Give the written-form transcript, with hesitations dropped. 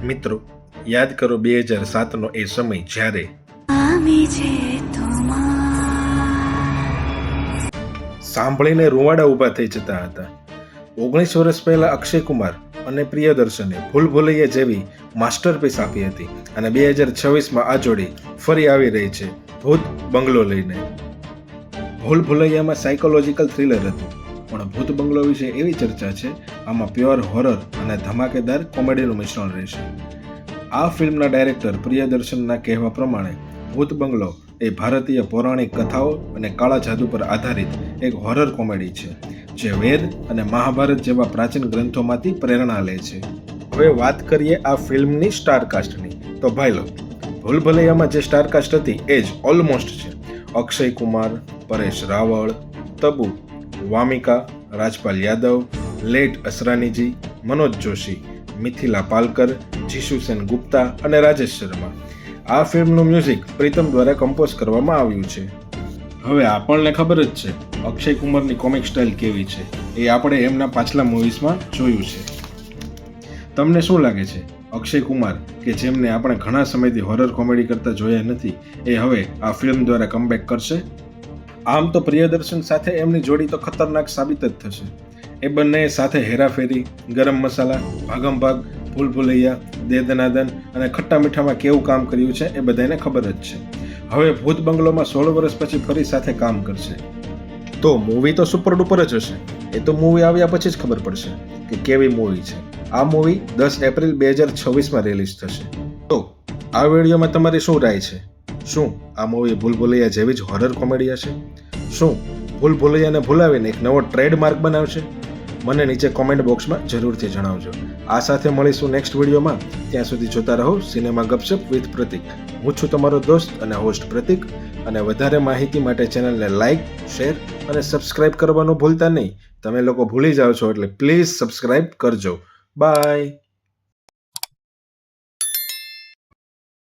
મિત્રો, યાદ કરો 2007નો એ સમય જ્યારે સાંભળીને રૂવાડા ઊભા થઈ જતા હતા. 19 વર્ષ પહેલા અક્ષય કુમાર અને પ્રિયદર્શને ભૂલ ભુલૈયા જેવી માસ્ટરપીસ આપી હતી અને 2026માં આ જોડી ફરી આવી રહી છે ભૂત બંગલો લઈને. ભૂલ ભુલૈયામાં સાયકોલોજીકલ થ્રિલર હતું, પણ ભૂત બંગલો વિશે એવી ચર્ચા છે આમાં પ્યોર હોરર અને ધમાકેદાર કોમેડીનું મિશ્રણ રહેશે. આ ફિલ્મના ડાયરેક્ટર પ્રિયદર્શનના કહેવા પ્રમાણે ભૂત બંગલો એ ભારતીય પૌરાણિક કથાઓ અને કાળા જાદુ પર આધારિત એક હોરર કોમેડી છે જે વેદ અને મહાભારત જેવા પ્રાચીન ગ્રંથોમાંથી પ્રેરણા લે છે. હવે વાત કરીએ આ ફિલ્મની સ્ટારકાસ્ટની, તો ભાઈ લો, ભૂલ ભુલૈયામાં જે સ્ટારકાસ્ટ હતી એ જ ઓલમોસ્ટ છે. અક્ષય કુમાર, પરેશ રાવળ, તબુ, વામિકા, રાજપાલ યાદવ, લેટ અસરાનીજી, મનોજ જોશી, મિથિલા પાલકર, જીશુસેન ગુપ્તા અને રાજેશ શર્મા. આ ફિલ્મનું મ્યુઝિક પ્રીતમ દ્વારા કમ્પોઝ કરવામાં આવ્યું છે. હવે આપણને ખબર જ છે અક્ષય કુમારની કોમિક સ્ટાઇલ કેવી છે, એ આપણે એમના પાછલા મૂવીઝમાં જોયું છે. તમને શું લાગે છે, અક્ષય કુમાર કે જેમને આપણે ઘણા સમયથી હોરર કોમેડી કરતા જોયા નથી, એ હવે આ ફિલ્મ દ્વારા કમબેક કરશે? આમ તો પ્રિયદર્શન સાથે એમની જોડી તો ખતરનાક સાબિત જ થશે. એ બંને સાથે હેરાફેરી, ગરમ મસાલા, ભાગમ ભાગ, ભૂલ ભુલૈયા, દે દનાદન અને ખટ્ટા મીઠામાં કેવું કામ કર્યું છે એ બધાને ખબર જ છે. હવે ભૂત બંગલોમાં 16 વર્ષ પછી ફરી સાથે કામ કરશે તો મૂવી તો સુપર ડુપર જ હશે. એ તો મૂવી આવ્યા પછી જ ખબર પડશે કે કેવી મૂવી છે. આ મૂવી 10 એપ્રિલ 2026માં રિલીઝ થશે. તો આ વિડીયોમાં તમારી શું રાય છે? શું આ મૂવી ભૂલ ભુલૈયા જેવી જ હોરર કોમેડી હશે? શું ભૂલ ભુલૈયાને ભૂલાવીને એક નવો ટ્રેડમાર્ક બનાવશે? મને નીચે કોમેન્ટ બોક્સમાં જરૂરથી જણાવજો. આ સાથે મળીશું નેક્સ્ટ વિડીયોમાં. ત્યાં સુધી જોતા રહો સિનેમા ગપશપ વિથ પ્રતિક. હું છું તમારો દોસ્ત અને હોસ્ટ પ્રતિક, અને વધારે માહિતી માટે ચેનલને લાઇક, શેર અને સબસ્ક્રાઇબ કરવાનું ભૂલતા નહીં. તમે લોકો ભૂલી જાઓ છો એટલે પ્લીઝ સબસ્ક્રાઇબ કરજો. બાય.